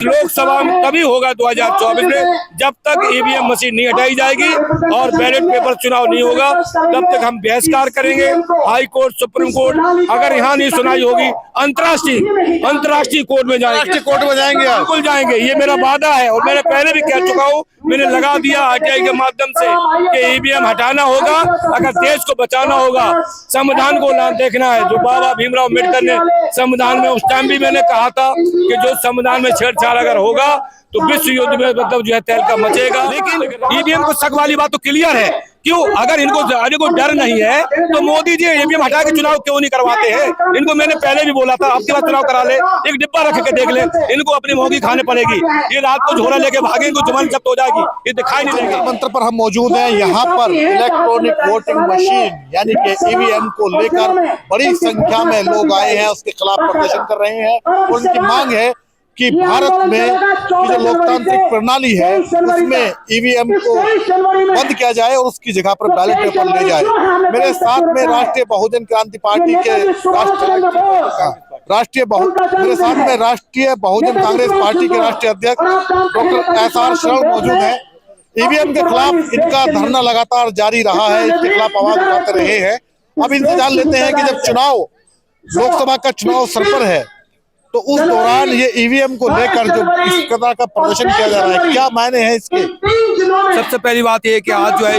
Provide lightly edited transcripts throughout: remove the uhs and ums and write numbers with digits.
लोकसभा में तभी होगा 2024 में जब तक ईवीएम मशीन नहीं हटाई जाएगी और बैलेट पेपर चुनाव नहीं होगा, तब तक हम बहिष्कार करेंगे। हाई कोर्ट, सुप्रीम कोर्ट, अगर यहाँ नहीं सुनाई होगी अंतर्राष्ट्रीय कोर्ट में जाएंगे, बिल्कुल जाएंगे। ये मेरा वादा है और मैंने पहले भी कह चुका हूँ, मैंने लगा दिया आरटीआई के माध्यम से कि ईवीएम हटाना होगा अगर देश को बचाना होगा। संविधान को देखना है, जो बाबा भीमराव अम्बेडकर ने संविधान में, उस टाइम भी मैंने कहा था कि जो संविधान में छेड़छाड़ अगर होगा तो विश्व युद्ध में मतलब जो है तहलका मचेगा। लेकिन ईवीएम को शक वाली बात तो क्लियर है। क्यों? अगर इनको डर नहीं है तो मोदी जी ईवीएम हटा के चुनाव क्यों नहीं करवाते हैं? इनको मैंने पहले भी बोला था, आपके बाद चुनाव करा ले, एक डिब्बा रख के देख ले, इनको अपनी मोगी खाने पड़ेगी। ये रात को झोला लेके भागे, इनको जुबान जब्त हो जाएगी, ये दिखाई नहीं देगा। मंत्र पर हम मौजूद हैं। यहाँ पर इलेक्ट्रॉनिक वोटिंग मशीन यानी कि ईवीएम को लेकर बड़ी संख्या में लोग आए हैं, उसके खिलाफ प्रदर्शन कर रहे हैं और उनकी मांग है कि भारत में की जो लोकतांत्रिक प्रणाली है उसमें ईवीएम को बंद किया जाए और उसकी जगह पर बैलेट पेपर ले जाए। मेरे साथ में राष्ट्रीय बहुजन क्रांति पार्टी के राष्ट्रीय बहुजन कांग्रेस पार्टी के राष्ट्रीय अध्यक्ष डॉक्टर एसआर शरण मौजूद हैं। ईवीएम के खिलाफ इनका धरना लगातार जारी रहा है, इसके खिलाफ आवाज उठाते रहे हैं। अब इनसे जान लेते हैं कि जब लोकसभा का चुनाव सर पर है तो उस दौरान ये ईवीएम को लेकर जो इस प्रकार का प्रदर्शन किया जा रहा है, क्या मायने हैं इसके? सबसे पहली बात यह है कि आज जो है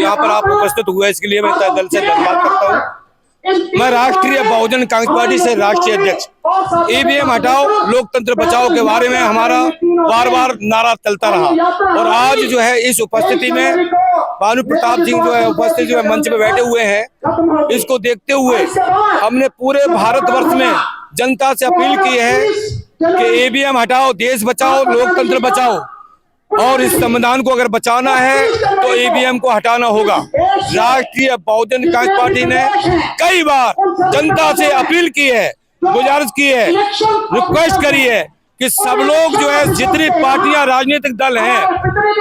यहाँ पर आप उपस्थित हुए, इसके लिए मैं दिल से धन्यवाद करता हूँ। मैं राष्ट्रीय बहुजन कांग्रेस पार्टी से राष्ट्रीय अध्यक्ष। ईवीएम हटाओ, लोकतंत्र बचाओ के बारे में हमारा बार बार नारा चलता रहा और आज जो है इस उपस्थिति में भानु प्रताप सिंह जो है उपस्थित जो है मंच पे बैठे हुए हैं, इसको देखते हुए हमने पूरे भारतवर्ष में जनता से अपील की है कि ईवीएम हटाओ, देश बचाओ, लोकतंत्र बचाओ और इस संविधान को अगर बचाना है तो ईवीएम को हटाना होगा। राष्ट्रीय बहुजन कांग्रेस पार्टी ने कई बार जनता से अपील की है, गुजारिश की है, रिक्वेस्ट करी है कि सब लोग जो है, जितनी पार्टियां, राजनीतिक दल हैं,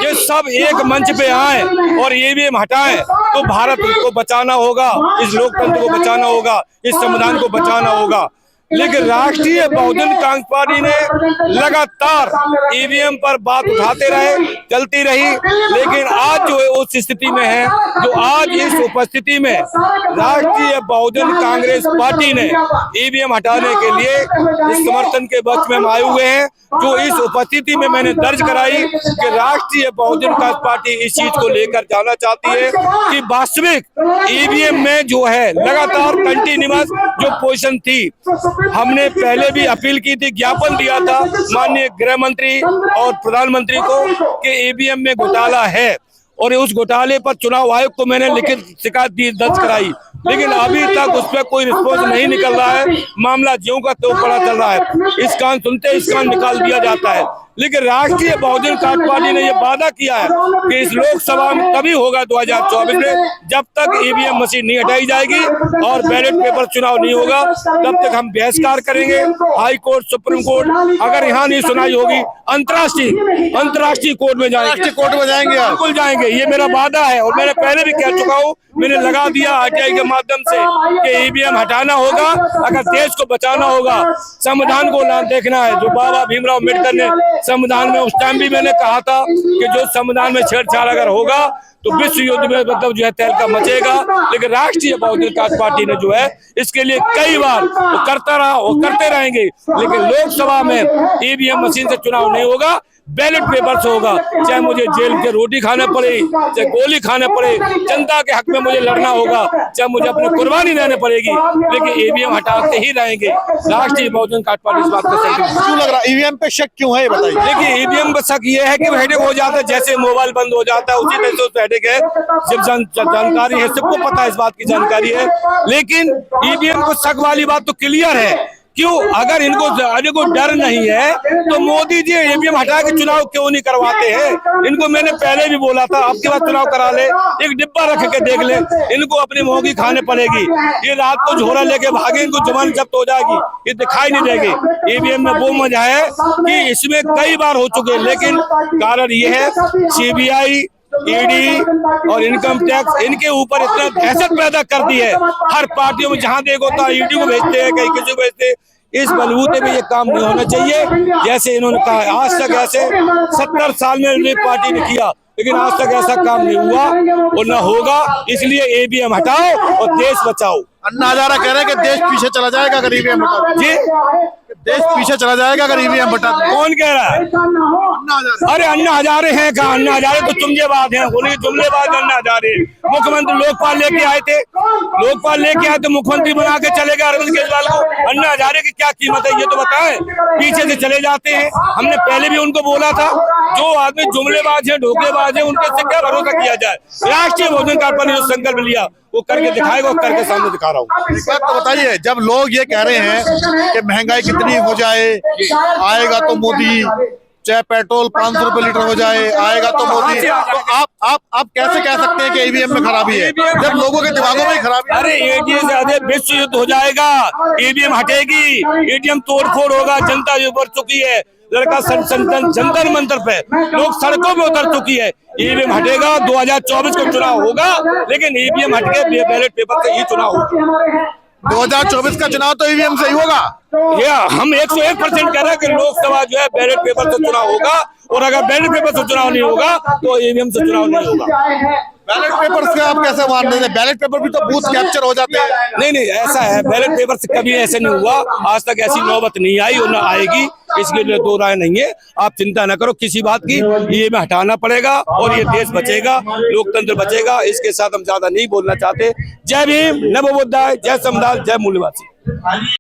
ये सब एक मंच पे आए और ईवीएम हटाएं तो भारत को बचाना होगा, इस लोकतंत्र को बचाना होगा, इस संविधान को बचाना होगा। लेकिन राष्ट्रीय बहुजन कांग्रेस पार्टी ने लगातार ईवीएम पर बात उठाते रहे, चलती रही। लेकिन आज जो है उस स्थिति में है, जो आज इस उपस्थिति में राष्ट्रीय बहुजन कांग्रेस पार्टी ने ईवीएम हटाने के लिए इस समर्थन के पक्ष में हम आए हुए हैं। जो इस उपस्थिति में मैंने दर्ज कराई कि राष्ट्रीय बहुजन कांग्रेस पार्टी इस चीज को लेकर जाना चाहती है कि वास्तविक ईवीएम में जो है लगातार कंटिन्यूअस जो पोजीशन थी, हमने पहले भी अपील की थी, ज्ञापन दिया था माननीय गृह मंत्री और प्रधानमंत्री को कि ईवीएम में घोटाला है और उस घोटाले पर चुनाव आयोग को मैंने लिखित शिकायत दर्ज कराई। लेकिन अभी तक उस पर कोई रिस्पॉन्स नहीं निकल रहा है, मामला ज्यों का त्यों पड़ा चल रहा है। इस कान सुनते इस कान निकाल दिया जाता है। लेकिन राष्ट्रीय बहुजन कांग्रेस पार्टी ने यह वादा किया है कि इस लोकसभा में तभी होगा 2024 में जब तक ईवीएम मशीन नहीं हटाई जाएगी और बैलेट पेपर चुनाव नहीं होगा, तब तक हम बहिष्कार करेंगे। हाई कोर्ट, सुप्रीम कोर्ट, अगर यहाँ नहीं सुनाई होगी अंतर्राष्ट्रीय कोर्ट में जाएंगे, बिल्कुल जाएंगे। ये मेरा वादा है और मैंने पहले भी कह चुका हूँ, मैंने लगा दिया आरटीआई के माध्यम से कि ईवीएम हटाना होगा अगर देश को बचाना होगा। संविधान को देखना है, जो बाबा भीमराव अम्बेडकर ने संविधान में, उस टाइम भी मैंने कहा था कि जो संविधान में छेड़छाड़ अगर होगा तो विश्व युद्ध में मतलब जो है तहलका मचेगा। लेकिन राष्ट्रीय बहुजन कांग्रेस पार्टी ने जो है इसके लिए कई बार वो करता रहा, वो करते रहेंगे। लेकिन लोकसभा में ईवीएम मशीन से चुनाव नहीं होगा, बैलेट पेपर से होगा। चाहे मुझे जेल के रोटी खाने पड़े, चाहे गोली खाने पड़े, जनता के हक में मुझे लड़ना होगा, चाहे मुझे अपनी कुर्बानी देनी पड़ेगी, लेकिन ईवीएम हटाते ही रहेंगे। राष्ट्रीय बहुजन कांग्रेस पार्टी इस बात को क्यों लग रहा है? ईवीएम पे शक क्यों है, बताइए। देखिए, ईवीएम का शक ये है कि हेडेक हो जाता है, जैसे मोबाइल बंद हो जाता है उसी तरह से उस हेडेक है। जब जानकारी है, सबको पता है, इस बात की जानकारी है। लेकिन ईवीएम को शक वाली बात तो क्लियर है। क्यों? अगर इनको डर नहीं है तो मोदी जी ईवीएम हटा के चुनाव क्यों नहीं करवाते हैं? इनको मैंने पहले भी बोला था, आपके बाद चुनाव करा ले, एक डिब्बा रख के देख ले, इनको अपनी मोगी खाने पड़ेगी। ये रात को झोला लेके भागे, इनको जुबान जब्त हो जाएगी, ये दिखाई नहीं देगी। ईवीएम में वो मजा है कि इसमें कई बार हो चुके, लेकिन कारण ये है सीबीआई, ईडी और इनकम टैक्स इनके ऊपर इतना दहशत पैदा कर दी है। हर पार्टियों में जहां देखो तो ईडी को भेजते हैं, कहीं किसी को भेजते हैं। इस बलबूते पे ये काम नहीं होना चाहिए। जैसे इन्होंने कहा आज तक ऐसे 70 साल में रिपब्लिक पार्टी ने किया, लेकिन आज तक ऐसा काम नहीं हुआ और न होगा। इसलिए ईवीएम हटाओ और देश बचाओ। अन्ना हजारा कह रहे हैं कि देश पीछे चला जाएगा अगर ईवीएम हटा दें। जी, देश पीछे चला जाएगा अगर ईवीएम हटा दें। कौन कह रहा है? अन्ना हजारे। अरे अन्ना हजारे हैं कहा? अन्ना हजारे तो जुमलेबाज हैं, उन्हीं जुमलेबाज अन्ना हजारे। मुख्यमंत्री लोकपाल लेके आए थे, लोकपाल लेके आए तो मुख्यमंत्री बना के चले गए अरविंद केजरीवाल को। अन्ना हजारे की क्या कीमत है ये तो बताएं। पीछे से चले जाते हैं। हमने पहले भी उनको बोला था, जो आदमी जुमलेबाज है, धोखेबाज है, उनके से क्या भरोसा किया जाए। राष्ट्रीय बहुजन पार्टी ने जो संकल्प लिया वो करके दिखाएगा, वो करके सामने दिखा रहा हूँ। एक बात तो बताइए, जब लोग ये कह रहे हैं कि महंगाई कितनी हो जाए, आएगा तो मोदी, चाहे पेट्रोल 500 रुपए लीटर हो जाए आएगा तो मोदी, तो आप कैसे कह सकते हैं कि ईवीएम में खराबी है जब लोगों के दिमागों में ही खराबी है? अरे ईवीएम से अधिक विश्व युद्ध हो जाएगा। ईवीएम हटेगी, ईवीएम तोड़फोड़ होगा, जनता जो उतर चुकी है, लड़का जंतर मंतर पे लोग सड़कों पे उतर चुकी है। ईवीएम हटेगा, 2024 को चुनाव होगा, लेकिन ईवीएम हट के बैलेट पेपर से ही चुनाव होगा। 2024 का चुनाव तो ईवीएम से ही होगा। ये हम 101% कह रहे हैं कि लोकसभा जो है बैलेट पेपर से चुनाव होगा, और अगर बैलेट पेपर से चुनाव नहीं होगा तो ईवीएम से चुनाव नहीं होगा। बैलेट पेपर से आप कैसे मान रहे हैं? बैलेट पेपर भी तो बूथ कैप्चर हो जाते हैं। नहीं, ऐसा है, बैलेट पेपर से कभी ऐसे नहीं हुआ, आज तक ऐसी नौबत नहीं आई और न आएगी, इसके लिए दो राय नहीं है। आप चिंता न करो किसी बात की, ये में हटाना पड़ेगा और ये देश बचेगा, लोकतंत्र बचेगा। इसके साथ हम ज्यादा नहीं बोलना चाहते। जय भीम, नमो बुद्धाय, जय संविधान, जय मूल्यवासी।